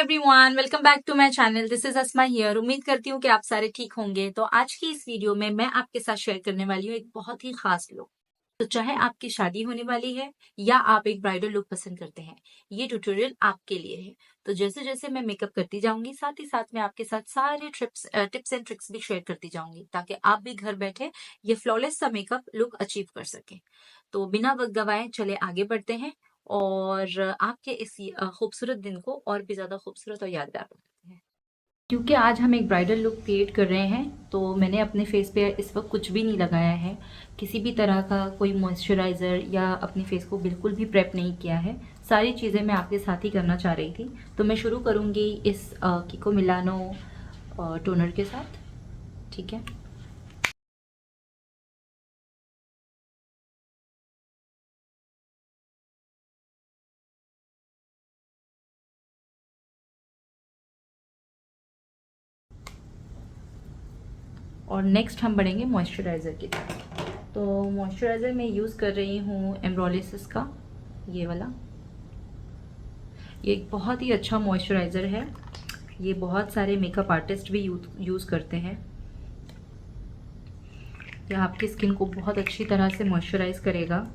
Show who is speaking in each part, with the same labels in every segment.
Speaker 1: Everyone, welcome back to my channel. This is Asma here. उम्मीद करती हूँ कि आप सारे ठीक होंगे। तो आज की इस वीडियो में मैं आपके साथ शेयर करने वाली हूँ एक बहुत ही खास लुक। तो चाहे आपकी शादी होने वाली है या आप एक ब्राइडल लुक पसंद करते हैं, ये ट्यूटोरियल आपके लिए है। तो जैसे जैसे मैं मेकअप करती जाऊंगी, साथ ही साथ मैं आपके साथ सारे टिप्स एंड ट्रिक्स भी शेयर करती जाऊंगी, ताकि आप भी घर बैठे ये फ्लॉलेस सा मेकअप लुक अचीव कर सकें। तो बिना वक्त गवाए चले आगे बढ़ते हैं और आपके इस खूबसूरत दिन को और भी ज़्यादा खूबसूरत और यादगार बनाते हैं। क्योंकि आज हम एक ब्राइडल लुक क्रिएट कर रहे हैं, तो मैंने अपने फेस पे इस वक्त कुछ भी नहीं लगाया है। किसी भी तरह का कोई मॉइस्चराइज़र या अपने फेस को बिल्कुल भी प्रेप नहीं किया है। सारी चीज़ें मैं आपके साथ ही करना चाह रही थी। तो मैं शुरू करूँगी इस कीको मिलानो टोनर के साथ। ठीक है, और नेक्स्ट हम बढ़ेंगे मॉइस्चराइज़र की तरफ। तो मॉइस्चराइज़र मैं यूज़ कर रही हूँ एम्ब्रोलिसिस का, ये वाला। ये एक बहुत ही अच्छा मॉइस्चराइज़र है। ये बहुत सारे मेकअप आर्टिस्ट भी यूज़ करते हैं। यह आपकी स्किन को बहुत अच्छी तरह से मॉइस्चराइज़ करेगा।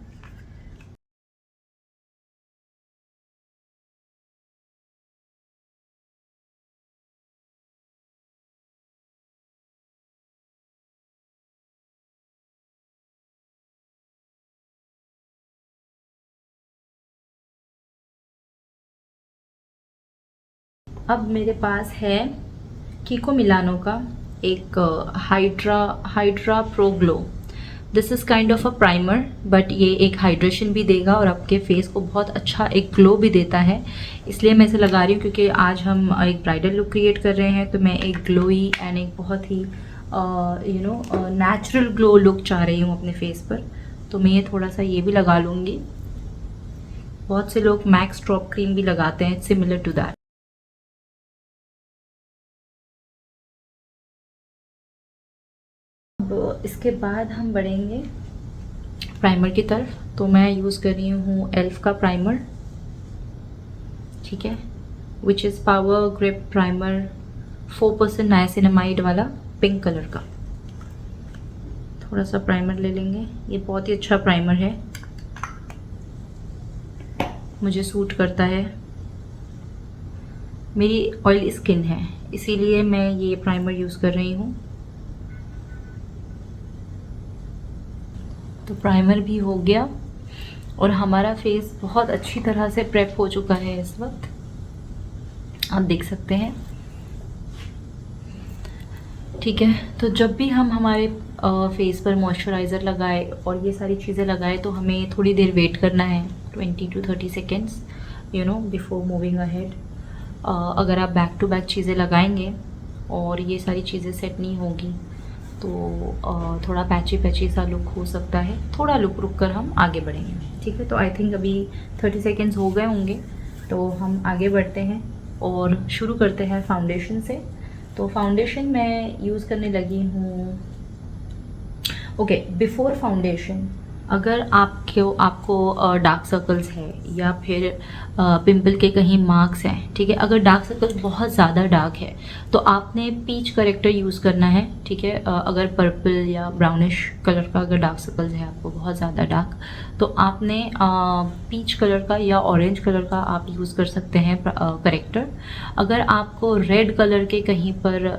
Speaker 1: अब मेरे पास है कीको मिलानो का एक hydra pro glow. This is kind of a primer, but ये एक हाइड्रेशन भी देगा और आपके फेस को बहुत अच्छा एक ग्लो भी देता है। इसलिए मैं इसे लगा रही हूँ क्योंकि आज हम एक ब्राइडल लुक क्रिएट कर रहे हैं। तो मैं एक ग्लोई एंड एक बहुत ही नेचुरल ग्लो लुक चाह रही हूँ अपने फेस पर। तो मैं ये थोड़ा सा ये भी लगा लूँगी। बहुत से लोग मैक्स ड्रॉप क्रीम भी लगाते हैं, सिमिलर टू दैट। अब इसके बाद हम बढ़ेंगे प्राइमर की तरफ। तो मैं यूज़ कर रही हूँ एल्फ का प्राइमर, ठीक है, which is power grip primer 4% niacinamide वाला, पिंक कलर का। थोड़ा सा प्राइमर ले लेंगे। ये बहुत ही अच्छा प्राइमर है, मुझे सूट करता है। मेरी ऑयली स्किन है, इसीलिए मैं ये प्राइमर यूज़ कर रही हूँ। तो प्राइमर भी हो गया और हमारा फेस बहुत अच्छी तरह से प्रेप हो चुका है इस वक्त, आप देख सकते हैं। ठीक है, तो जब भी हम हमारे फेस पर मॉइस्चराइज़र लगाए और ये सारी चीज़ें लगाए, तो हमें थोड़ी देर वेट करना है, 20 to 30 seconds, before moving ahead. अगर आप बैक टू बैक चीज़ें लगाएंगे और ये सारी चीज़ें सेट नहीं होगी, तो थोड़ा पैची सा लुक हो सकता है। थोड़ा रुक कर हम आगे बढ़ेंगे, ठीक है। तो आई थिंक अभी 30 सेकेंड्स हो गए होंगे, तो हम आगे बढ़ते हैं और शुरू करते हैं फाउंडेशन से। तो फाउंडेशन मैं यूज़ करने लगी हूँ। ओके, बिफोर फाउंडेशन, अगर आपको डार्क सर्कल्स है या फिर पिंपल के कहीं मार्क्स हैं, ठीक है, अगर डार्क सर्कल्स बहुत ज़्यादा डार्क है तो आपने पीच करेक्टर यूज़ करना है, ठीक है। अगर पर्पल या ब्राउनिश कलर का अगर डार्क सर्कल्स है आपको बहुत ज़्यादा डार्क, तो आपने पीच कलर का या ऑरेंज कलर का आप यूज़ कर सकते हैं करेक्टर। अगर आपको रेड कलर के कहीं पर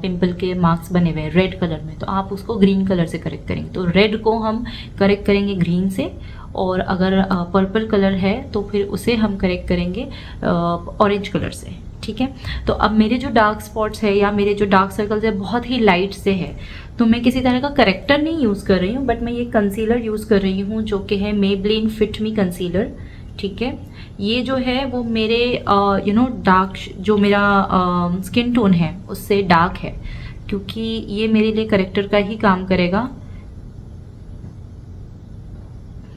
Speaker 1: पिंपल के मार्क्स बने हुए हैं रेड कलर में, तो आप उसको ग्रीन कलर से करेक्ट करेंगे। तो रेड को हम करेक्ट करेंगे ग्रीन से, और अगर पर्पल कलर है तो फिर उसे हम करेक्ट करेंगे ऑरेंज कलर से, ठीक है। तो अब मेरे जो डार्क स्पॉट्स है या मेरे जो डार्क सर्कल्स है बहुत ही लाइट से है, तो मैं किसी तरह का करेक्टर नहीं यूज़ कर रही हूँ, बट मैं ये कंसीलर यूज़ कर रही हूँ जो कि है मेबलिन फिट मी कंसीलर, ठीक है। ये जो है वो मेरे डार्क, जो मेरा स्किन टोन है उससे डार्क है, क्योंकि ये मेरे लिए करेक्टर का ही काम करेगा,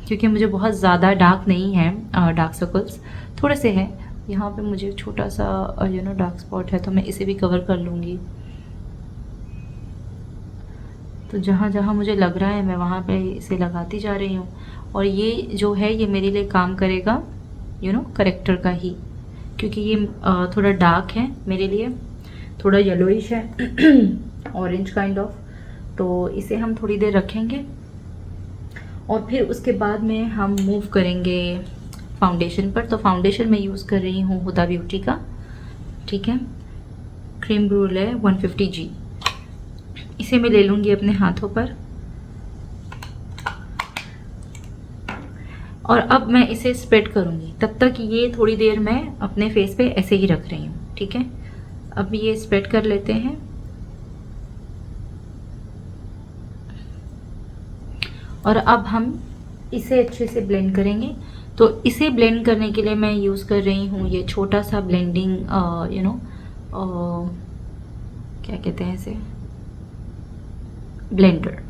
Speaker 1: क्योंकि मुझे बहुत ज़्यादा डार्क नहीं है, डार्क सर्कल्स थोड़े से हैं। यहाँ पे मुझे छोटा सा डार्क स्पॉट है, तो मैं इसे भी कवर कर लूँगी। तो जहाँ जहाँ मुझे लग रहा है मैं वहाँ पे इसे लगाती जा रही हूँ, और ये जो है ये मेरे लिए काम करेगा करेक्टर का ही, क्योंकि ये थोड़ा डार्क है मेरे लिए, थोड़ा येलोइश है ऑरेंज काइंड ऑफ। तो इसे हम थोड़ी देर रखेंगे और फिर उसके बाद में हम मूव करेंगे फाउंडेशन पर। तो फाउंडेशन मैं यूज़ कर रही हूँ हुदा ब्यूटी का, ठीक है, क्रीम ब्रूले 150G। इसे मैं ले लूँगी अपने हाथों पर और अब मैं इसे स्प्रेड करूँगी। तब तक ये थोड़ी देर मैं अपने फेस पे ऐसे ही रख रही हूँ, ठीक है। अब ये स्प्रेड कर लेते हैं और अब हम इसे अच्छे से ब्लेंड करेंगे। तो इसे ब्लेंड करने के लिए मैं यूज़ कर रही हूँ ये छोटा सा ब्लेंडिंग क्या कहते हैं इसे, ब्लेंडर।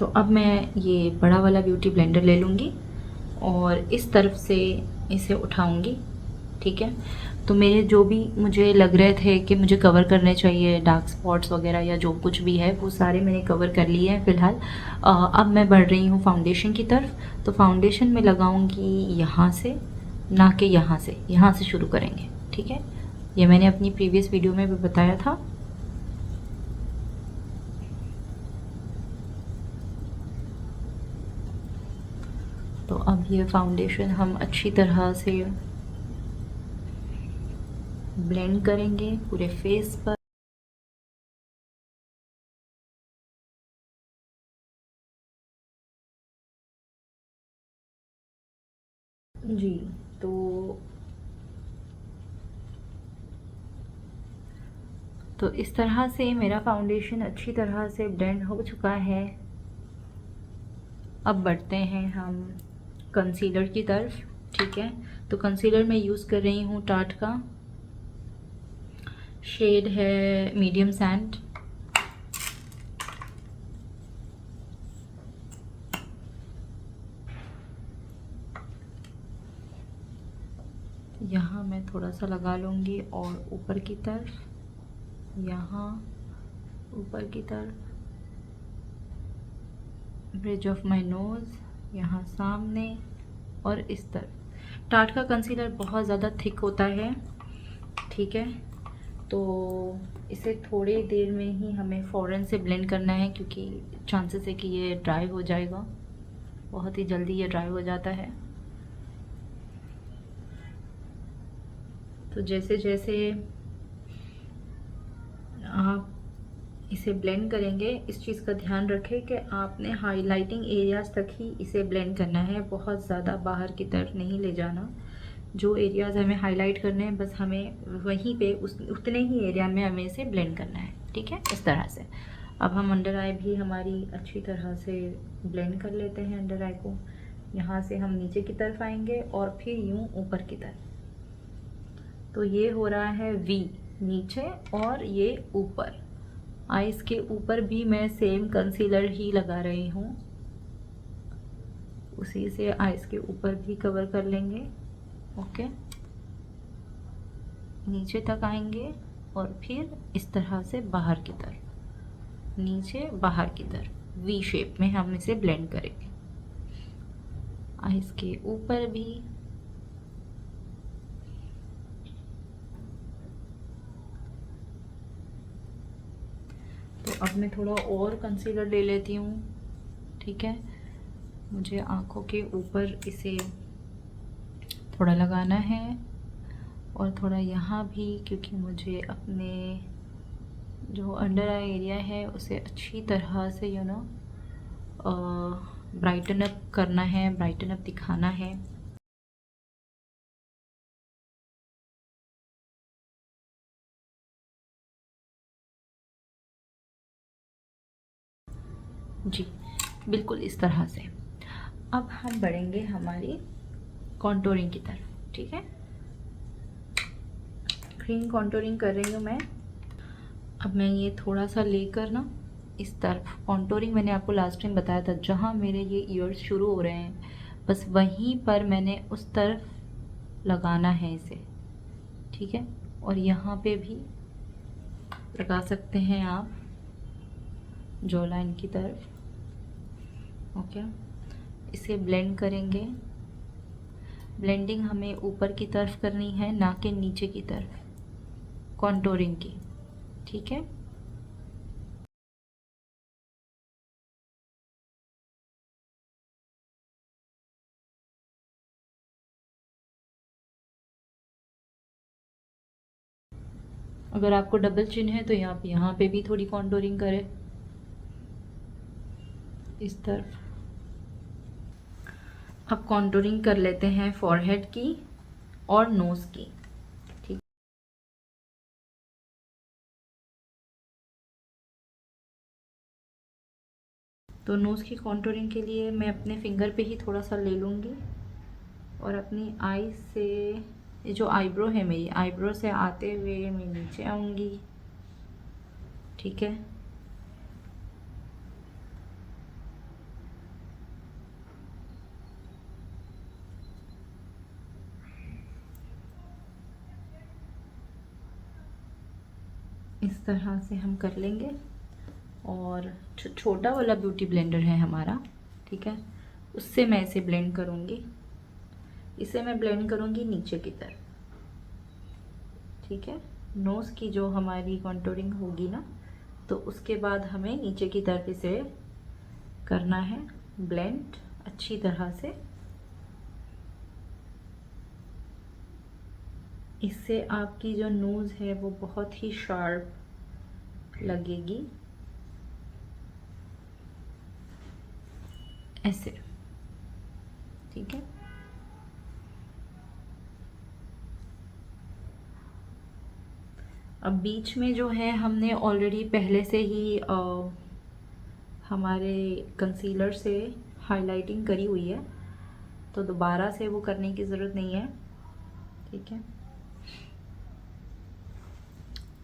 Speaker 1: तो अब मैं ये बड़ा वाला ब्यूटी ब्लेंडर ले लूँगी और इस तरफ से इसे उठाऊँगी, ठीक है। तो मेरे जो भी मुझे लग रहे थे कि मुझे कवर करने चाहिए डार्क स्पॉट्स वगैरह या जो कुछ भी है, वो सारे मैंने कवर कर लिए हैं फ़िलहाल। अब मैं बढ़ रही हूँ फाउंडेशन की तरफ। तो फाउंडेशन में लगाऊँगी यहाँ से, ना कि यहाँ से शुरू करेंगे, ठीक है। ये मैंने अपनी प्रीवियस वीडियो में भी बताया था। तो अब ये फाउंडेशन हम अच्छी तरह से ब्लेंड करेंगे पूरे फेस पर। जी, तो इस तरह से मेरा फाउंडेशन अच्छी तरह से ब्लेंड हो चुका है। अब बढ़ते हैं हम कंसीलर की तरफ, ठीक है। तो कंसीलर मैं यूज़ कर रही हूँ टाट का, शेड है मीडियम सैंड। यहाँ मैं थोड़ा सा लगा लूँगी और ऊपर की तरफ, यहाँ ऊपर की तरफ, ब्रिज ऑफ माई नोज़ यहाँ सामने और इस तरफ। टाट का कंसीलर बहुत ज़्यादा थिक होता है, ठीक है। तो इसे थोड़ी देर में ही हमें फ़ौरन से ब्लेंड करना है क्योंकि चांसेस है कि ये ड्राई हो जाएगा, बहुत ही जल्दी ये ड्राई हो जाता है। तो जैसे जैसे आप इसे ब्लेंड करेंगे, इस चीज़ का ध्यान रखें कि आपने हाइलाइटिंग एरियाज़ तक ही इसे ब्लेंड करना है, बहुत ज़्यादा बाहर की तरफ नहीं ले जाना। जो एरियाज़ हमें हाईलाइट करने हैं बस हमें वहीं पे उतने ही एरिया में हमें इसे ब्लेंड करना है, ठीक है, इस तरह से। अब हम अंडर आई भी हमारी अच्छी तरह से ब्लेंड कर लेते हैं अंडर आई को। यहाँ से हम नीचे की तरफ आएंगे और फिर यूँ ऊपर की तरफ। तो ये हो रहा है वी नीचे और ये ऊपर। आइज़ के ऊपर भी मैं सेम कंसीलर ही लगा रही हूँ, उसी से आइज़ के ऊपर भी कवर कर लेंगे। ओके, नीचे तक आएंगे और फिर इस तरह से बाहर की तरफ, नीचे बाहर की तरफ वी शेप में हम इसे ब्लेंड करेंगे। आइज़ के ऊपर भी, तो अब मैं थोड़ा और कंसीलर ले लेती हूँ, ठीक है। मुझे आँखों के ऊपर इसे थोड़ा लगाना है और थोड़ा यहाँ भी, क्योंकि मुझे अपने जो अंडर आई एरिया है उसे अच्छी तरह से ब्राइटन अप करना है, ब्राइटन अप दिखाना है। जी, बिल्कुल इस तरह से। अब हम बढ़ेंगे हमारी कॉन्टोरिंग की तरफ, ठीक है। क्रीम कॉन्टोरिंग कर रही हूँ मैं। अब मैं ये थोड़ा सा लेकर ना इस तरफ, कॉन्टोरिंग मैंने आपको लास्ट टाइम बताया था, जहाँ मेरे ये ईयर्स शुरू हो रहे हैं बस वहीं पर मैंने उस तरफ लगाना है इसे, ठीक है। और यहाँ पे भी लगा सकते हैं आप जॉ लाइन की तरफ। ओके, इसे ब्लेंड करेंगे। ब्लेंडिंग हमें ऊपर की तरफ करनी है, ना कि नीचे की तरफ, कॉन्टोरिंग की। ठीक है, अगर आपको डबल चिन है तो आप यहाँ पे भी थोड़ी कॉन्टोरिंग करें, इस तरफ। अब कॉन्टोरिंग कर लेते हैं फॉरहेड की और नोज़ की। ठीक, तो नोज़ की कॉन्टोरिंग के लिए मैं अपने फिंगर पे ही थोड़ा सा ले लूँगी और अपनी आई से, ये जो आईब्रो है मेरी, आईब्रो से आते हुए मैं नीचे आऊँगी। ठीक है, इस तरह से हम कर लेंगे। और छोटा वाला ब्यूटी ब्लेंडर है हमारा, ठीक है, उससे मैं इसे ब्लेंड करूँगी। इसे मैं ब्लेंड करूँगी नीचे की तरफ। ठीक है, नोज़ की जो हमारी कॉन्टोरिंग होगी ना, तो उसके बाद हमें नीचे की तरफ इसे करना है ब्लेंड अच्छी तरह से। इससे आपकी जो नोज़ है वो बहुत ही शार्प लगेगी, ऐसे। ठीक है, अब बीच में जो है हमने ऑलरेडी पहले से ही हमारे कंसीलर से हाइलाइटिंग करी हुई है, तो दोबारा से वो करने की ज़रूरत नहीं है। ठीक है,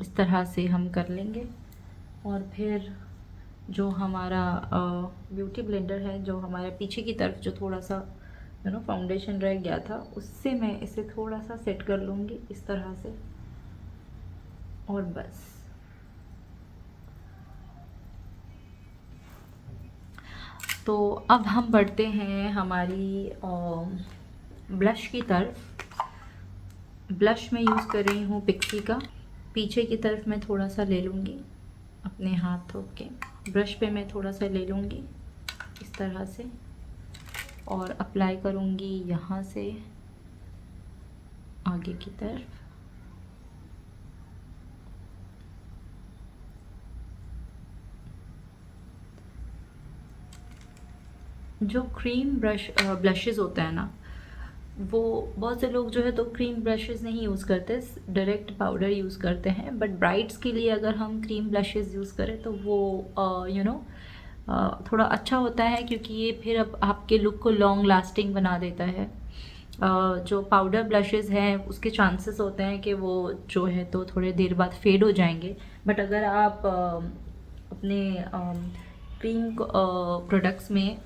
Speaker 1: इस तरह से हम कर लेंगे। और फिर जो हमारा ब्यूटी ब्लेंडर है, जो हमारे पीछे की तरफ जो थोड़ा सा फाउंडेशन रह गया था, उससे मैं इसे थोड़ा सा सेट कर लूँगी इस तरह से, और बस। तो अब हम बढ़ते हैं हमारी ब्लश की तरफ। ब्लश मैं यूज़ कर रही हूँ पिक्सी का। पीछे की तरफ मैं थोड़ा सा ले लूँगी अपने हाथों के ब्रश पे, मैं थोड़ा सा ले लूँगी इस तरह से, और अप्लाई करूँगी यहाँ से आगे की तरफ। जो क्रीम ब्लशेस होता है ना, वो बहुत से लोग जो है तो क्रीम ब्रशेस नहीं यूज़ करते, डायरेक्ट पाउडर यूज़ करते हैं। बट ब्राइड्स के लिए अगर हम क्रीम ब्लशेस यूज़ करें तो वो थोड़ा अच्छा होता है, क्योंकि ये फिर अब आपके लुक को लॉन्ग लास्टिंग बना देता है। जो पाउडर ब्लशेस हैं उसके चांसेस होते हैं कि वो जो है तो थोड़े देर बाद फेड हो जाएंगे। बट अगर आप अपने क्रीम प्रोडक्ट्स में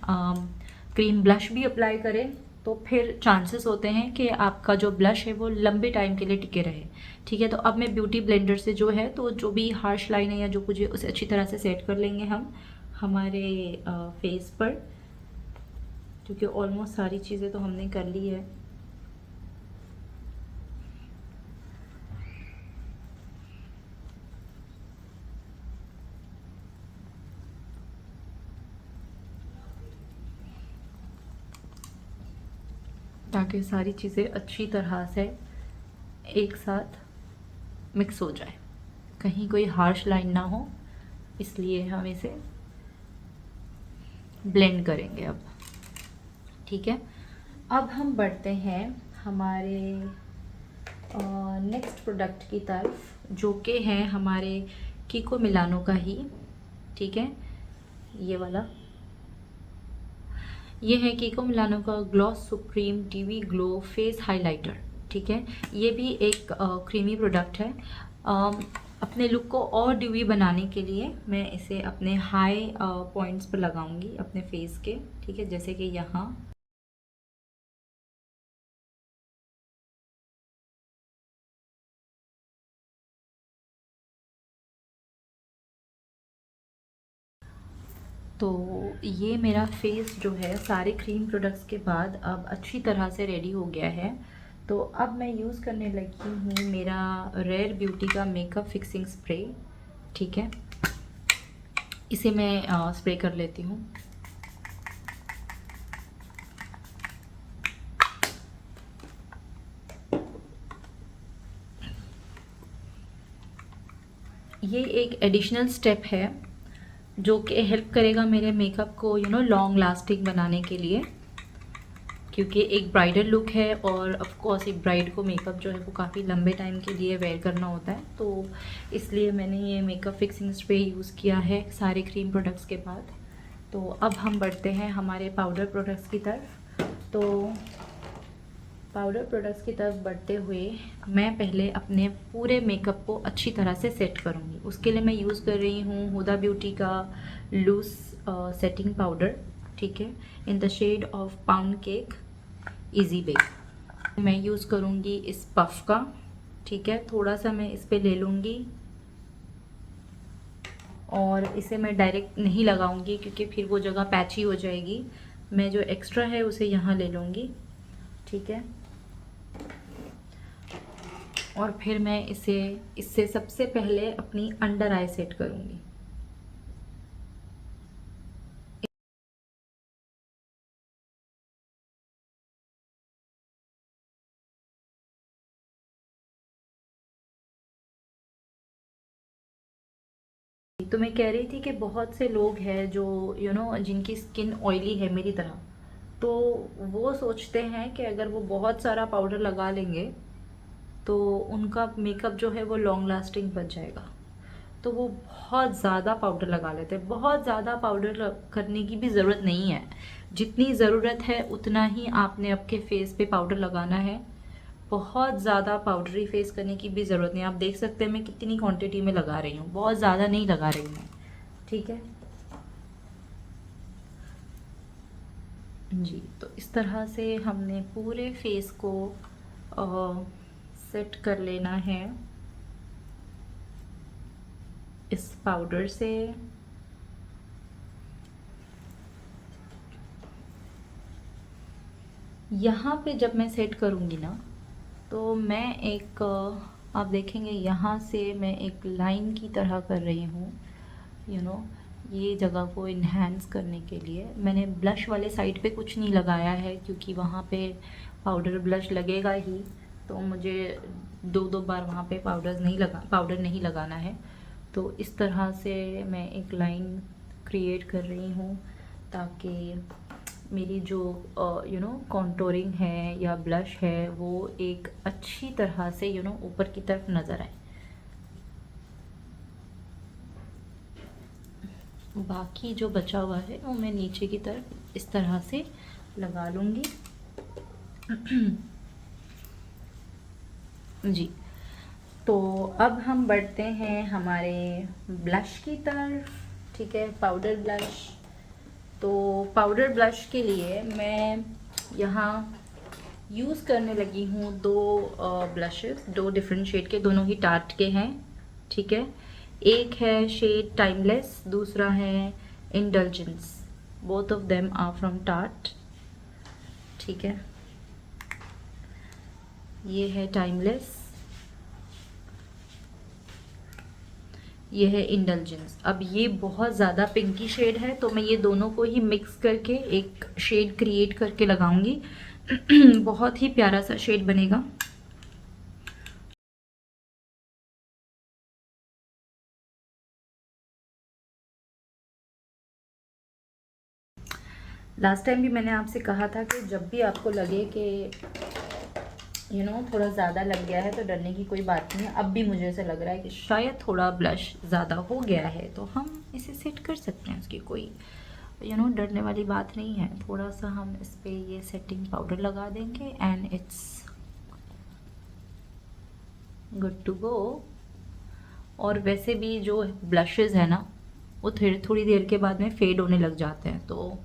Speaker 1: क्रीम ब्लश भी अप्लाई करें, तो फिर चांसेस होते हैं कि आपका जो ब्लश है वो लंबे टाइम के लिए टिके रहे। ठीक है, तो अब मैं ब्यूटी ब्लेंडर से जो है तो जो भी हार्श लाइन है या जो कुछ है उसे अच्छी तरह से सेट कर लेंगे हम हमारे फेस पर, क्योंकि ऑलमोस्ट सारी चीज़ें तो हमने कर ली है। ताकि सारी चीज़ें अच्छी तरह से एक साथ मिक्स हो जाए, कहीं कोई हार्श लाइन ना हो, इसलिए हम इसे ब्लेंड करेंगे अब। ठीक है, अब हम बढ़ते हैं हमारे नेक्स्ट प्रोडक्ट की तरफ, जो कि है हमारे कीको मिलानो का ही। ठीक है, ये वाला, ये है कीको मिलानो का gloss supreme TV glow face highlighter. ठीक है, ये भी एक क्रीमी प्रोडक्ट है। अपने लुक को और ड्यूई बनाने के लिए मैं इसे अपने हाई पॉइंट्स पर लगाऊंगी अपने फेस के। ठीक है, जैसे कि यहाँ। तो ये मेरा फेस जो है सारे क्रीम प्रोडक्ट्स के बाद अब अच्छी तरह से रेडी हो गया है। तो अब मैं यूज़ करने लगी हूँ मेरा रेयर ब्यूटी का मेकअप फिक्सिंग स्प्रे। ठीक है, इसे मैं स्प्रे कर लेती हूँ। ये एक एडिशनल स्टेप है जो कि हेल्प करेगा मेरे मेकअप को लॉन्ग लास्टिंग बनाने के लिए, क्योंकि एक ब्राइडल लुक है और ऑफ कोर्स एक ब्राइड को मेकअप जो है वो काफ़ी लंबे टाइम के लिए वेयर करना होता है। तो इसलिए मैंने ये मेकअप फिक्सिंग स्प्रे यूज़ किया है सारे क्रीम प्रोडक्ट्स के बाद। तो अब हम बढ़ते हैं हमारे पाउडर प्रोडक्ट्स की तरफ। तो पाउडर प्रोडक्ट्स की तरफ बढ़ते हुए मैं पहले अपने पूरे मेकअप को अच्छी तरह से सेट करूँगी। उसके लिए मैं यूज़ कर रही हूँ हुदा ब्यूटी का लूज सेटिंग पाउडर। ठीक है, in the shade of pound cake easy bake. मैं यूज़ करूँगी इस पफ का। ठीक है, थोड़ा सा मैं इस पे ले लूँगी और इसे मैं डायरेक्ट नहीं लगाऊंगी क्योंकि फिर वो जगह पैची हो जाएगी। मैं जो एक्स्ट्रा है उसे यहाँ ले लूँगी। ठीक है, और फिर मैं इससे सबसे पहले अपनी अंडर आई सेट करूँगी। तो मैं कह रही थी कि बहुत से लोग हैं जो जिनकी स्किन ऑयली है मेरी तरह, तो वो सोचते हैं कि अगर वो बहुत सारा पाउडर लगा लेंगे तो उनका मेकअप जो है वो लॉन्ग लास्टिंग बच जाएगा। तो वो बहुत ज़्यादा पाउडर लगा लेते हैं। बहुत ज़्यादा पाउडर करने की भी ज़रूरत नहीं है। जितनी ज़रूरत है उतना ही आपने आपके फेस पे पाउडर लगाना है। बहुत ज़्यादा पाउडरी फेस करने की भी ज़रूरत नहीं। आप देख सकते हैं मैं कितनी क्वांटिटी में लगा रही हूँ, बहुत ज़्यादा नहीं लगा रही हूँ। ठीक है जी, तो इस तरह से हमने पूरे फेस को सेट कर लेना है इस पाउडर से। यहाँ पे जब मैं सेट करूँगी ना तो मैं एक आप देखेंगे यहाँ से मैं एक लाइन की तरह कर रही हूँ। ये जगह को इन्हेंस करने के लिए मैंने ब्लश वाले साइड पे कुछ नहीं लगाया है क्योंकि वहाँ पे पाउडर ब्लश लगेगा ही, तो मुझे दो बार वहाँ पे पाउडर नहीं लगाना है। तो इस तरह से मैं एक लाइन क्रिएट कर रही हूँ ताकि मेरी जो कॉन्टोरिंग है या ब्लश है वो एक अच्छी तरह से ऊपर की तरफ नज़र आए। बाकी जो बचा हुआ है वो मैं नीचे की तरफ इस तरह से लगा लूँगी। जी, तो अब हम बढ़ते हैं हमारे ब्लश की तरफ। ठीक है, पाउडर ब्लश। तो पाउडर ब्लश के लिए मैं यहाँ यूज़ करने लगी हूँ दो ब्लशेस, दो डिफरेंट शेड के, दोनों ही टार्ट के हैं। ठीक है, एक है शेड टाइमलेस, दूसरा है indulgence. Both of them are from Tarte. ठीक है, ये है टाइमलेस, ये है इंडल्जेंस। अब ये बहुत ज़्यादा पिंकी शेड है तो मैं ये दोनों को ही मिक्स करके एक शेड क्रिएट करके लगाऊंगी। बहुत ही प्यारा सा शेड बनेगा। लास्ट टाइम भी मैंने आपसे कहा था कि जब भी आपको लगे कि थोड़ा ज़्यादा लग गया है तो डरने की कोई बात नहीं है। अब भी मुझे ऐसा लग रहा है कि शायद थोड़ा ब्लश ज़्यादा हो गया है तो हम इसे सेट कर सकते हैं, उसकी कोई डरने वाली बात नहीं है। थोड़ा सा हम इस पर ये सेटिंग पाउडर लगा देंगे and it's good to go. और वैसे भी जो ब्लशेज़ है ना वो थोड़ी देर के बाद में फेड होने लग जाते हैं, तो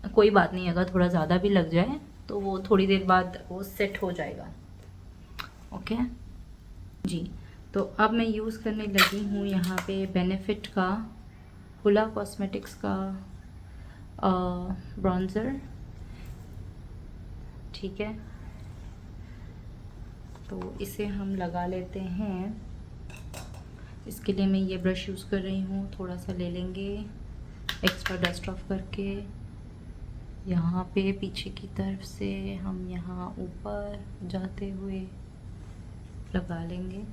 Speaker 1: कोई बात नहीं, अगर थोड़ा ज़्यादा भी लग जाए तो वो थोड़ी देर बाद वो सेट हो जाएगा। ओके जी, तो अब मैं यूज़ करने लगी हूँ यहाँ पे बेनिफिट का, हुला कॉस्मेटिक्स का ब्रॉन्ज़र, ठीक है। तो इसे हम लगा लेते हैं। इसके लिए मैं ये ब्रश यूज़ कर रही हूँ। थोड़ा सा ले लेंगे एक्स्ट्रा डस्ट ऑफ करके, यहाँ पे पीछे की तरफ से हम यहाँ ऊपर जाते हुए लगा लेंगे।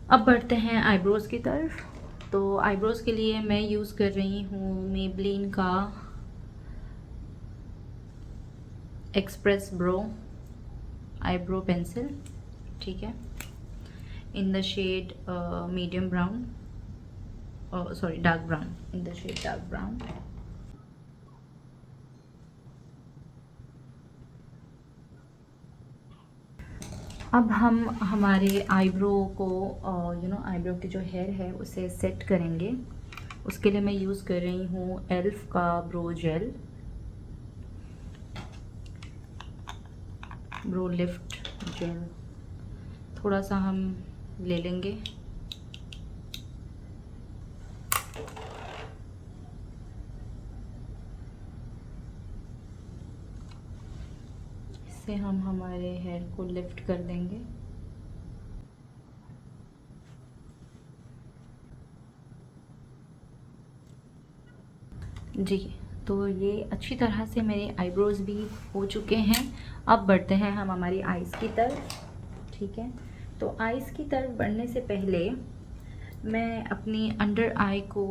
Speaker 1: अब बढ़ते हैं आईब्रोज़ की तरफ। तो आईब्रोज़ के लिए मैं यूज़ कर रही हूँ मेबलिन का एक्सप्रेस ब्रो आईब्रो पेंसिल, ठीक है, in the shade medium brown, sorry dark brown, in the shade dark brown. अब हम हमारे आईब्रो को आईब्रो के जो हेयर है उसे सेट करेंगे। उसके लिए मैं यूज़ कर रही हूँ एल्फ का brow gel, brow lift gel. थोड़ा सा हम ले लेंगे। इससे हम हमारे हेयर को लिफ्ट कर देंगे। जी, तो ये अच्छी तरह से मेरे आईब्रोज़ भी हो चुके हैं। अब बढ़ते हैं हम हमारी आइज़ की तरफ, ठीक है। तो आइज़ की तरफ बढ़ने से पहले मैं अपनी अंडर आई को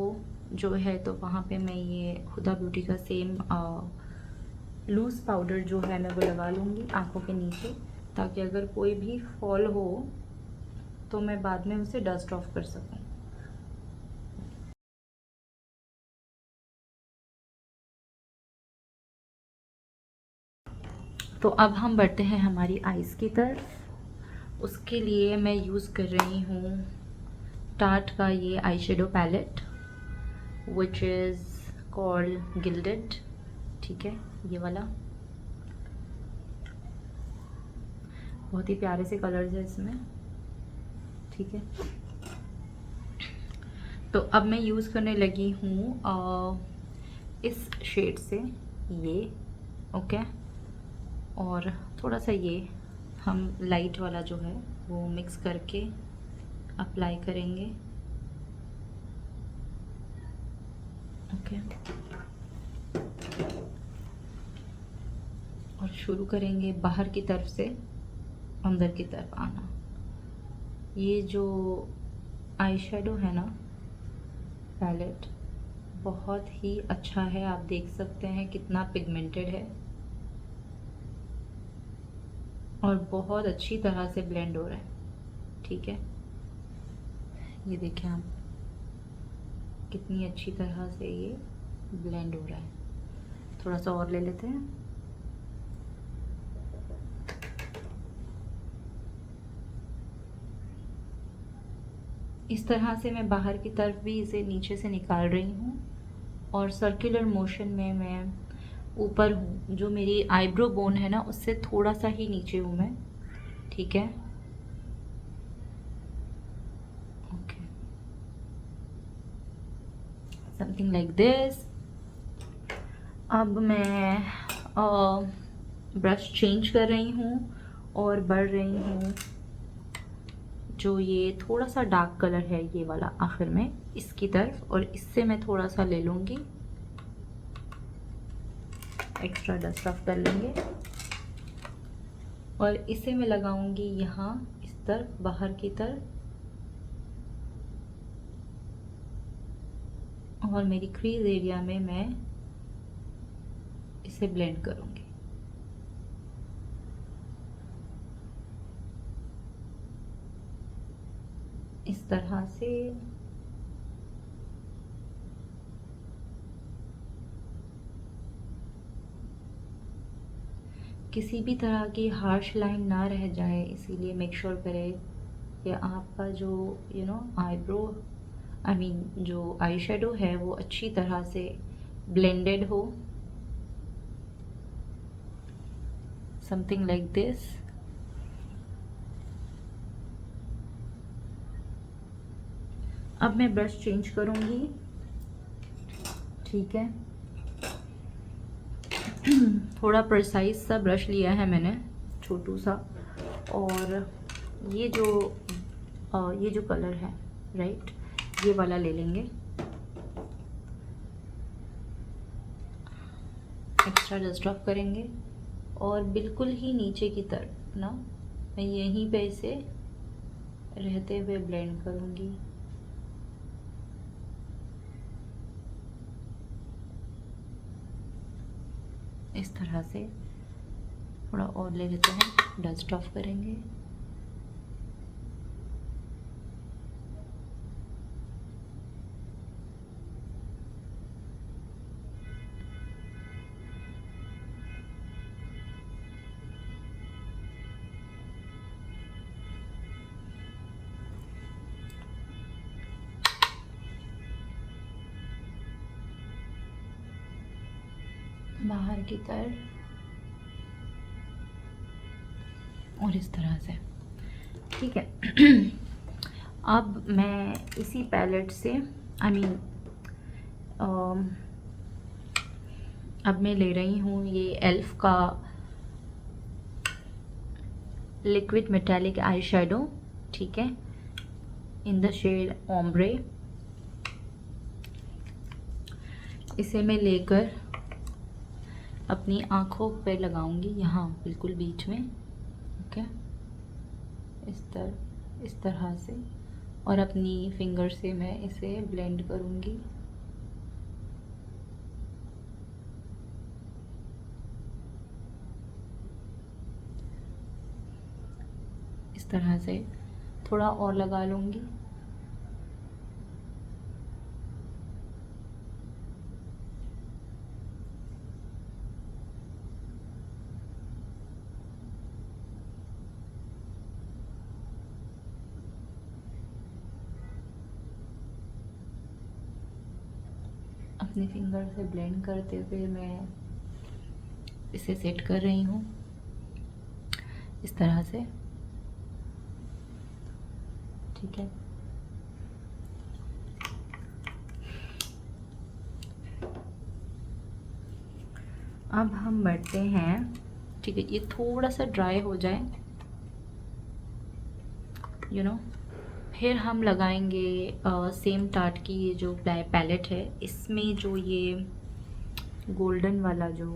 Speaker 1: जो है, तो वहाँ पे मैं ये हुदा ब्यूटी का सेम लूज़ पाउडर जो है मैं वो लगा लूँगी आँखों के नीचे, ताकि अगर कोई भी फॉल हो तो मैं बाद में उसे डस्ट ऑफ कर सकूँ। तो अब हम बढ़ते हैं हमारी आइज़ की तरफ। उसके लिए मैं यूज़ कर रही हूँ टार्ट का ये eye shadow palette, which is called gilded, ठीक है, ये वाला। बहुत ही प्यारे से कलर्स है इसमें, ठीक है। तो अब मैं यूज़ करने लगी हूँ इस शेड से ये, ओके। और थोड़ा सा ये हम लाइट वाला जो है वो मिक्स करके अप्लाई करेंगे, ओके। और शुरू करेंगे बाहर की तरफ से अंदर की तरफ आना। ये जो आई शेडो है ना पैलेट, बहुत ही अच्छा है। आप देख सकते हैं कितना पिगमेंटेड है और बहुत अच्छी तरह से ब्लेंड हो रहा है, ठीक है। ये देखें आप, कितनी अच्छी तरह से ये ब्लेंड हो रहा है। थोड़ा सा और ले लेते हैं। इस तरह से मैं बाहर की तरफ भी इसे नीचे से निकाल रही हूँ और सर्कुलर मोशन में मैं ऊपर हूँ। जो मेरी आईब्रो बोन है ना उससे थोड़ा सा ही नीचे हूँ मैं, ठीक है, ओके, समथिंग लाइक दिस। अब मैं ब्रश चेंज कर रही हूँ और बढ़ रही हूँ जो ये थोड़ा सा डार्क कलर है ये वाला आखिर में इसकी तरफ, और इससे मैं थोड़ा सा ले लूँगी, एक्स्ट्रा डस्ट ऑफ कर लेंगे और इसे मैं लगाऊंगी यहाँ इस तरफ बाहर की तरफ, और मेरी क्रीज एरिया में मैं इसे ब्लेंड करूंगी। इस तरह से किसी भी तरह की हार्श लाइन ना रह जाए, इसीलिए मेक श्योर करें कि आपका जो आईब्रो आई मीन जो आई शेडो है वो अच्छी तरह से ब्लेंडेड हो, समथिंग लाइक दिस। अब मैं ब्रश चेंज करूँगी, ठीक है। थोड़ा प्रिसाइज सा ब्रश लिया है मैंने, छोटू सा, और ये जो कलर है, राइट, ये वाला ले लेंगे। एक्स्ट्रा डस्ट ऑफ करेंगे और बिल्कुल ही नीचे की तरफ ना, मैं यहीं पे इसे रहते हुए ब्लेंड करूँगी। इस तरह से थोड़ा और ले लेते हैं, डस्ट ऑफ करेंगे। बाहर की तरफ और इस तरह से, ठीक है। अब मैं इसी पैलेट से अब मैं ले रही हूँ ये एल्फ का लिक्विड मेटालिक आई शेडो, ठीक है, इन द शेड ओम्ब्रे। इसे मैं लेकर अपनी आँखों पे लगाऊंगी, यहाँ बिल्कुल बीच में, ओके, इस तरह से, और अपनी फिंगर से मैं इसे ब्लेंड करूंगी। इस तरह से थोड़ा और लगा लूंगी। अपनी फिंगर से ब्लेंड करते हुए मैं इसे सेट कर रही हूँ इस तरह से, ठीक है। अब हम बढ़ते हैं, ठीक है, ये थोड़ा सा ड्राई हो जाए, यू नो, फिर हम लगाएंगे सेम टार्ट की ये जो पैलेट है, इसमें जो ये गोल्डन वाला जो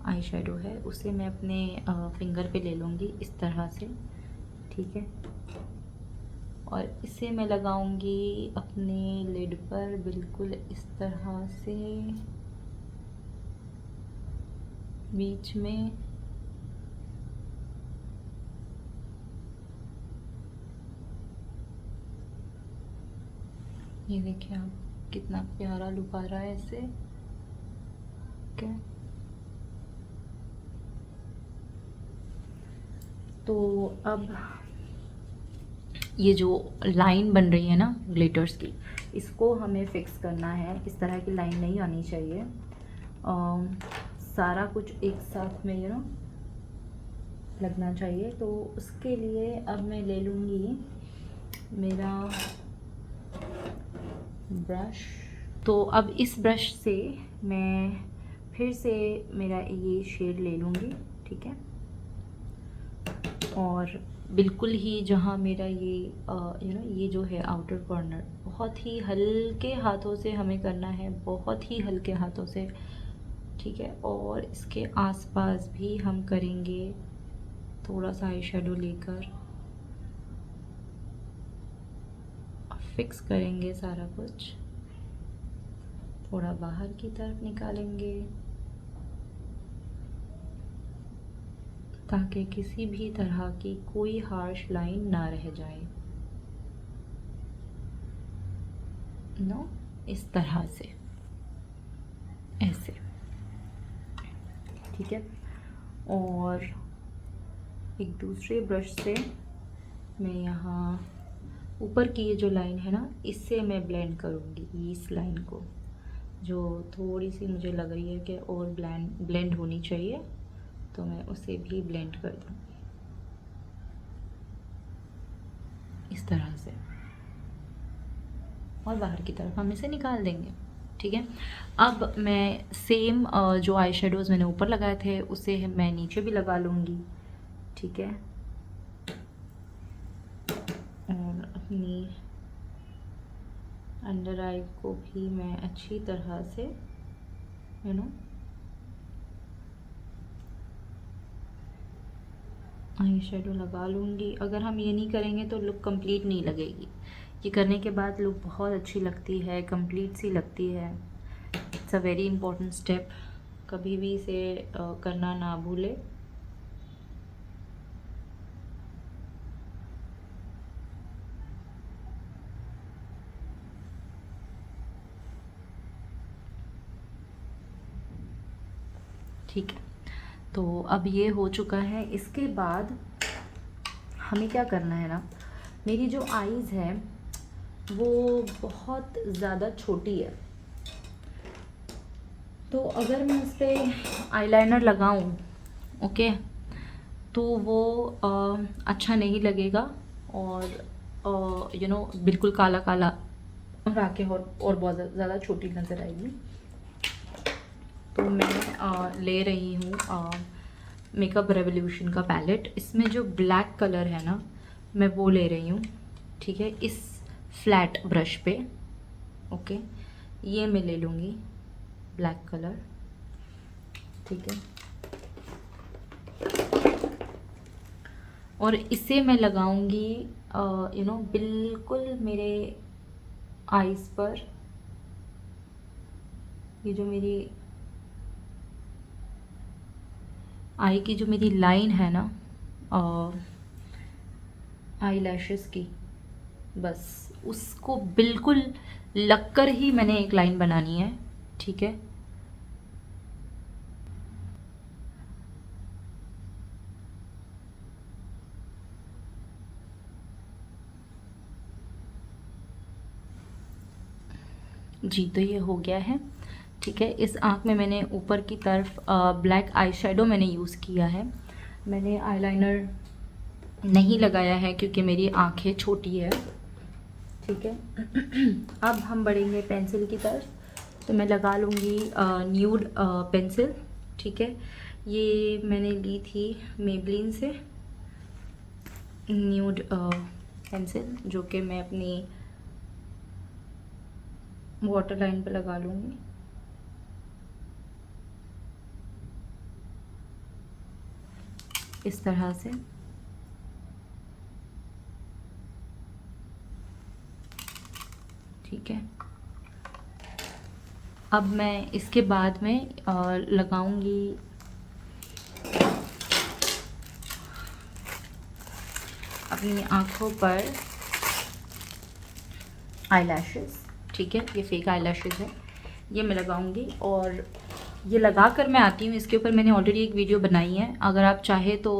Speaker 1: आई शेडो है उसे मैं अपने फिंगर पे ले लूँगी इस तरह से, ठीक है, और इसे मैं लगाऊंगी अपने लिड पर बिल्कुल इस तरह से बीच में। ये देखिए आप, कितना प्यारा लुक आ रहा है इससे, ओके। तो अब ये जो लाइन बन रही है ना ग्लिटर्स की, इसको हमें फिक्स करना है। इस तरह की लाइन नहीं आनी चाहिए, सारा कुछ एक साथ में लगना चाहिए। तो उसके लिए अब मैं ले लूँगी मेरा ब्रश। तो अब इस ब्रश से मैं फिर से मेरा ये शेड ले लूँगी, ठीक है, और बिल्कुल ही जहाँ मेरा ये ये जो है आउटर कॉर्नर, बहुत ही हल्के हाथों से हमें करना है, बहुत ही हल्के हाथों से, ठीक है। और इसके आसपास भी हम करेंगे थोड़ा सा आई शेडो लेकर, फिक्स करेंगे सारा कुछ, थोड़ा बाहर की तरफ निकालेंगे ताकि किसी भी तरह की कोई हार्श लाइन ना रह जाए, नो, इस तरह से, ऐसे, ठीक है। और एक दूसरे ब्रश से मैं यहाँ ऊपर की ये जो लाइन है ना, इससे मैं ब्लेंड करूँगी इस लाइन को, जो थोड़ी सी मुझे लग रही है कि और ब्लेंड होनी चाहिए, तो मैं उसे भी ब्लेंड कर दूँगी इस तरह से, और बाहर की तरफ हम इसे निकाल देंगे। ठीक है, अब मैं सेम जो आई शेडोज़ मैंने ऊपर लगाए थे उसे मैं नीचे भी लगा लूँगी। ठीक है, और अपनी अंडर आई को भी मैं अच्छी तरह से आई शेडो लगा लूँगी। अगर हम ये नहीं करेंगे तो लुक कंप्लीट नहीं लगेगी। ये करने के बाद लुक बहुत अच्छी लगती है, कंप्लीट सी लगती है। It's a very important step, कभी भी इसे करना ना भूले। ठीक है, तो अब ये हो चुका है। इसके बाद हमें क्या करना है ना, मेरी जो आईज़ है वो बहुत ज़्यादा छोटी है, तो अगर मैं उस पर आईलाइनर लगाऊं, ओके, तो वो अच्छा नहीं लगेगा, और बिल्कुल काला काला और आके और बहुत ज़्यादा छोटी नज़र आएगी। तो मैं ले रही हूँ मेकअप रेवोल्यूशन का पैलेट। इसमें जो ब्लैक कलर है ना, मैं वो ले रही हूँ। ठीक है, इस फ्लैट ब्रश पे, ओके, ये मैं ले लूँगी ब्लैक कलर। ठीक है, और इसे मैं लगाऊंगी बिल्कुल मेरे आईज पर। ये जो मेरी आई की जो मेरी लाइन है ना आई लैशेस की, बस उसको बिल्कुल लगकर ही मैंने एक लाइन बनानी है। ठीक है, जी, तो ये हो गया है। ठीक है, इस आँख में मैंने ऊपर की तरफ ब्लैक आई शेडो मैंने यूज़ किया है। मैंने आईलाइनर नहीं लगाया है क्योंकि मेरी आँखें छोटी है। ठीक है, अब हम बढ़ेंगे पेंसिल की तरफ, तो मैं लगा लूँगी न्यूड पेंसिल। ठीक है, ये मैंने ली थी मेबलिन से न्यूड पेंसिल, जो कि मैं अपनी वाटर लाइन पे लगा लूँगी। इस तरह से। ठीक है, अब मैं इसके बाद में लगाऊंगी अपनी आँखों पर आई। ठीक है, ये फेक आई है, ये मैं लगाऊंगी, और ये लगा कर मैं आती हूँ। इसके ऊपर मैंने ऑलरेडी एक वीडियो बनाई है, अगर आप चाहे तो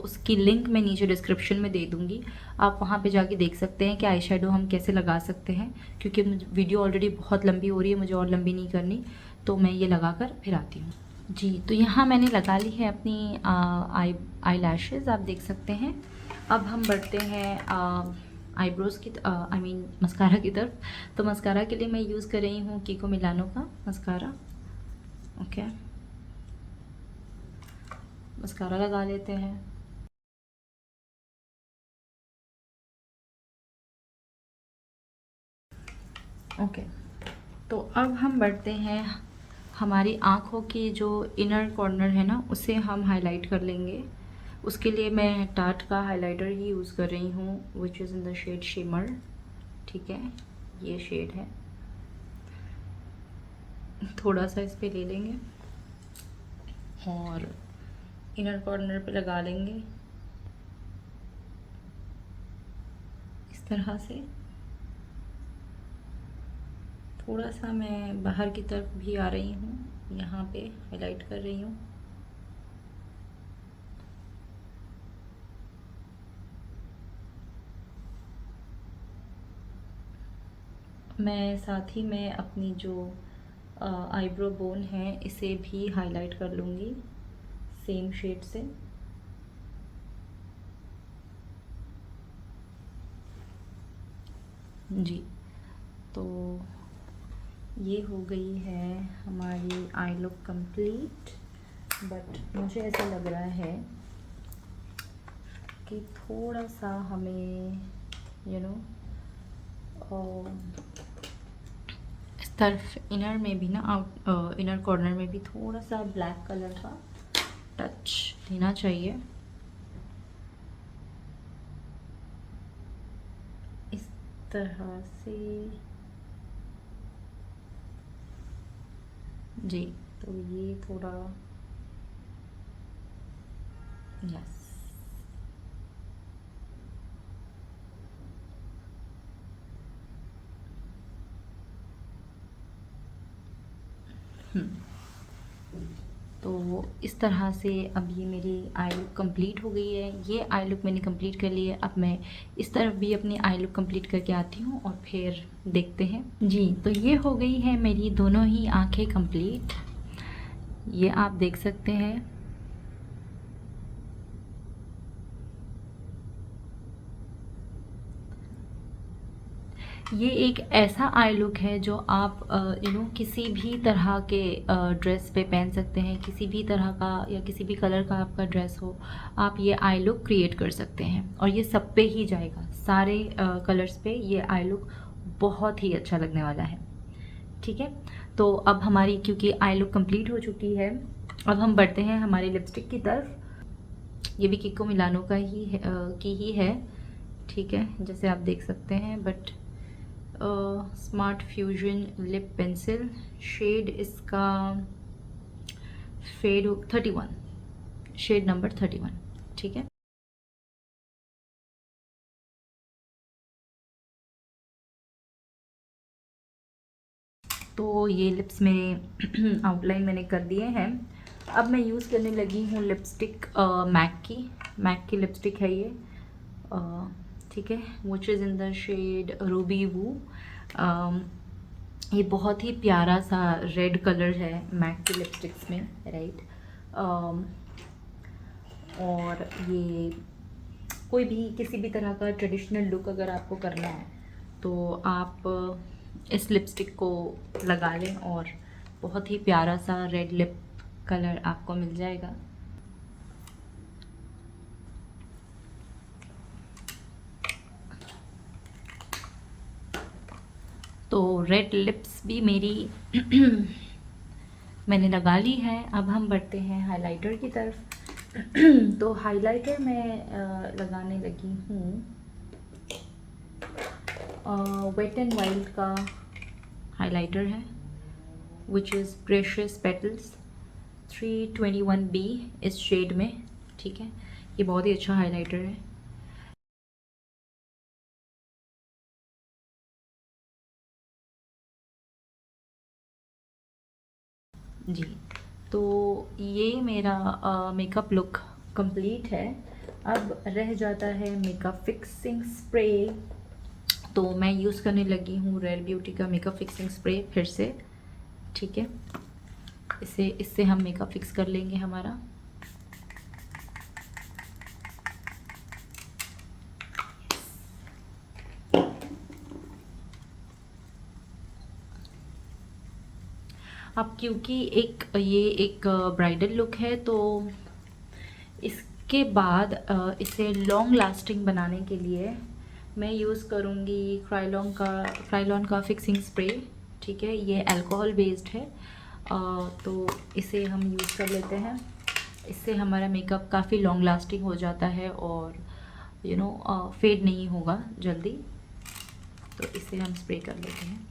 Speaker 1: उसकी लिंक मैं नीचे डिस्क्रिप्शन में दे दूँगी, आप वहाँ पे जाके देख सकते हैं कि आई शेडो हम कैसे लगा सकते हैं। क्योंकि वीडियो ऑलरेडी बहुत लंबी हो रही है, मुझे और लंबी नहीं करनी, तो मैं ये लगा कर फिर आती हूँ। जी, तो यहाँ मैंने लगा ली है अपनी आई लैशेज़, आप देख सकते हैं। अब हम बढ़ते हैं आईब्रोज़ की आई मीन मस्कारा की तरफ। तो मस्कारा के लिए मैं यूज़ कर रही हूँ कीको मिलानो का मस्कारा। ओके, मस्कारा लगा लेते हैं। ओके, तो अब हम बढ़ते हैं, हमारी आँखों की जो इनर कॉर्नर है ना, उसे हम हाईलाइट कर लेंगे। उसके लिए मैं टाट का हाइलाइटर ही यूज़ कर रही हूँ, which is in the shade shimmer. ठीक है, ये शेड है। थोड़ा सा इस पे ले लेंगे और इनर कॉर्नर पे लगा लेंगे इस तरह से। थोड़ा सा मैं बाहर की तरफ भी आ रही हूँ, यहाँ पे हाईलाइट कर रही हूँ। मैं साथ ही में अपनी जो आईब्रो बोन है इसे भी हाईलाइट कर लूँगी सेम शेड से। जी, तो ये हो गई है हमारी आई लुक कंप्लीट। बट मुझे ऐसा लग रहा है कि थोड़ा सा हमें इस तरफ इनर में भी ना, इनर कॉर्नर में भी थोड़ा सा ब्लैक कलर का टच देना चाहिए। इस तरह से जी, तो ये थोड़ा यस। तो इस तरह से अब ये मेरी आई लुक कंप्लीट हो गई है। ये आई लुक मैंने कंप्लीट कर ली है। अब मैं इस तरफ भी अपनी आई लुक कंप्लीट करके आती हूँ और फिर देखते हैं। जी, तो ये हो गई है मेरी दोनों ही आंखें कंप्लीट। ये आप देख सकते हैं। ये एक ऐसा आई लुक है जो आप किसी भी तरह के ड्रेस पे पहन सकते हैं। किसी भी तरह का या किसी भी कलर का आपका ड्रेस हो, आप ये आई लुक क्रिएट कर सकते हैं और ये सब पे ही जाएगा। सारे कलर्स पे ये आई लुक बहुत ही अच्छा लगने वाला है। ठीक है, तो अब हमारी क्योंकि आई लुक कंप्लीट हो चुकी है, अब हम बढ़ते हैं हमारी लिपस्टिक की तरफ। ये भी किको मिलानो का ही है, की ही है। ठीक है, जैसे आप देख सकते हैं। But smart fusion lip pencil, shade इसका फेड 31, शेड नंबर 31। ठीक है, तो ये लिप्स मेरे आउटलाइन मैंने कर दिए हैं। अब मैं यूज़ करने लगी हूँ लिपस्टिक मैक की लिपस्टिक है ये। ठीक है, which is in the shade ruby woo. ये बहुत ही प्यारा सा रेड कलर है मैक की लिपस्टिक्स में, राइट। और ये कोई भी किसी भी तरह का ट्रेडिशनल लुक अगर आपको करना है तो आप इस लिपस्टिक को लगा लें और बहुत ही प्यारा सा रेड लिप कलर आपको मिल जाएगा। तो रेड लिप्स भी मेरी मैंने लगा ली है। अब हम बढ़ते हैं हाइलाइटर की तरफ। तो हाइलाइटर मैं लगाने लगी हूँ वेट एंड वाइल्ड का हाइलाइटर है, which is precious petals 321B इस शेड में। ठीक है, ये बहुत ही अच्छा हाइलाइटर है। जी, तो ये मेरा मेकअप लुक कंप्लीट है। अब रह जाता है मेकअप फिक्सिंग स्प्रे। तो मैं यूज़ करने लगी हूँ रेयर ब्यूटी का मेकअप फिक्सिंग स्प्रे फिर से। ठीक है, इससे हम मेकअप फिक्स कर लेंगे हमारा। अब क्योंकि ये एक ब्राइडल लुक है तो इसके बाद इसे लॉन्ग लास्टिंग बनाने के लिए मैं यूज़ करूँगी क्राइलॉन का फिक्सिंग स्प्रे। ठीक है, ये अल्कोहल बेस्ड है। तो इसे हम यूज़ कर लेते हैं। इससे हमारा मेकअप काफ़ी लॉन्ग लास्टिंग हो जाता है और फेड नहीं होगा जल्दी। तो इसे हम स्प्रे कर लेते हैं।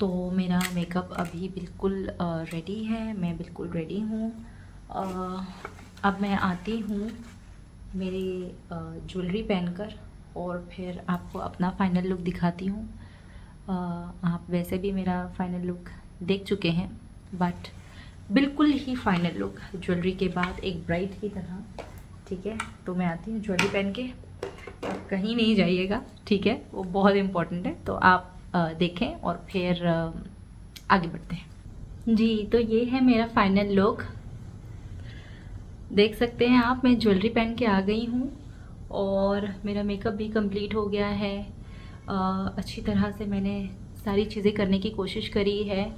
Speaker 1: तो मेरा मेकअप अभी बिल्कुल रेडी है, मैं बिल्कुल रेडी हूँ। अब मैं आती हूँ मेरी ज्वेलरी पहनकर और फिर आपको अपना फाइनल लुक दिखाती हूँ। आप वैसे भी मेरा फाइनल लुक देख चुके हैं, बट बिल्कुल ही फाइनल लुक ज्वेलरी के बाद एक ब्राइड की तरह, ठीक है। तो मैं आती हूँ ज्वेलरी पहन के, आप कहीं नहीं जाइएगा, ठीक है, वो बहुत इम्पोर्टेंट है। तो आप देखें और फिर आगे बढ़ते हैं। जी, तो ये है मेरा फाइनल लुक। देख सकते हैं आप, मैं ज्वेलरी पहन के आ गई हूँ और मेरा मेकअप भी कंप्लीट हो गया है। अच्छी तरह से मैंने सारी चीज़ें करने की कोशिश करी है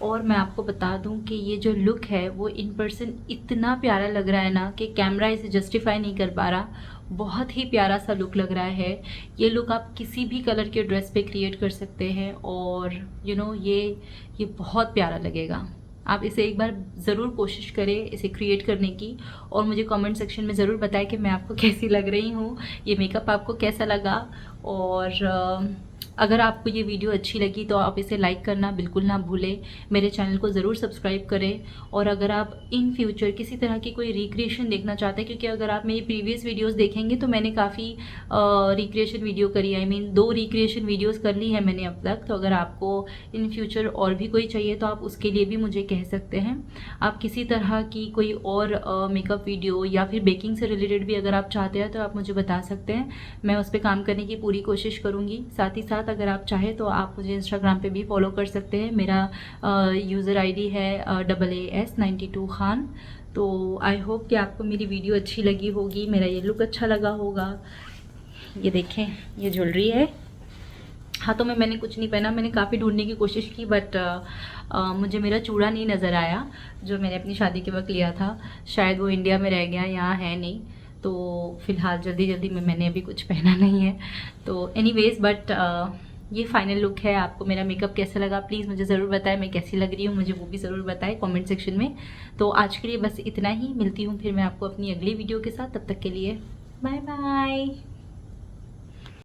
Speaker 1: और मैं आपको बता दूं कि ये जो लुक है वो इन पर्सन इतना प्यारा लग रहा है ना कि कैमरा इसे जस्टिफाई नहीं कर पा रहा। बहुत ही प्यारा सा लुक लग रहा है। ये लुक आप किसी भी कलर के ड्रेस पे क्रिएट कर सकते हैं और ये बहुत प्यारा लगेगा। आप इसे एक बार ज़रूर कोशिश करें इसे क्रिएट करने की और मुझे कमेंट सेक्शन में ज़रूर बताएं कि मैं आपको कैसी लग रही हूँ, ये मेकअप आपको कैसा लगा। और अगर आपको ये वीडियो अच्छी लगी तो आप इसे लाइक करना बिल्कुल ना भूलें, मेरे चैनल को ज़रूर सब्सक्राइब करें। और अगर आप इन फ्यूचर किसी तरह की कोई रिक्रिएशन देखना चाहते हैं, क्योंकि अगर आप मेरी प्रीवियस वीडियोस देखेंगे तो मैंने काफ़ी रिक्रिएशन वीडियो करी है, I mean 2 रिक्रिएशन वीडियोस कर ली है मैंने अब तक। तो अगर आपको इन फ्यूचर और भी कोई चाहिए तो आप उसके लिए भी मुझे कह सकते हैं। आप किसी तरह की कोई और मेकअप वीडियो या फिर बेकिंग से रिलेटेड भी अगर आप चाहते हैं तो आप मुझे बता सकते हैं, मैं उस पर काम करने की पूरी कोशिश करूँगी। साथ ही साथ अगर आप चाहें तो आप मुझे इंस्टाग्राम पे भी फॉलो कर सकते हैं। मेरा यूज़र आईडी है AAS92 खान। तो आई होप कि आपको मेरी वीडियो अच्छी लगी होगी, मेरा ये लुक अच्छा लगा होगा। ये देखें, ये ज्वेलरी है, हाथों में मैंने कुछ नहीं पहना, मैंने काफ़ी ढूंढने की कोशिश की बट मुझे मेरा चूड़ा नहीं नज़र आया जो मैंने अपनी शादी के वक्त लिया था। शायद वो इंडिया में रह गया, यहाँ है नहीं। तो फ़िलहाल जल्दी जल्दी में मैंने अभी कुछ पहना नहीं है। तो एनीवेज़ बट ये फाइनल लुक है। आपको मेरा मेकअप कैसा लगा प्लीज़ मुझे ज़रूर बताएं, मैं कैसी लग रही हूँ मुझे वो भी ज़रूर बताएं कमेंट सेक्शन में। तो आज के लिए बस इतना ही, मिलती हूँ फिर मैं आपको अपनी अगली वीडियो के साथ। तब तक के लिए बाय बाय।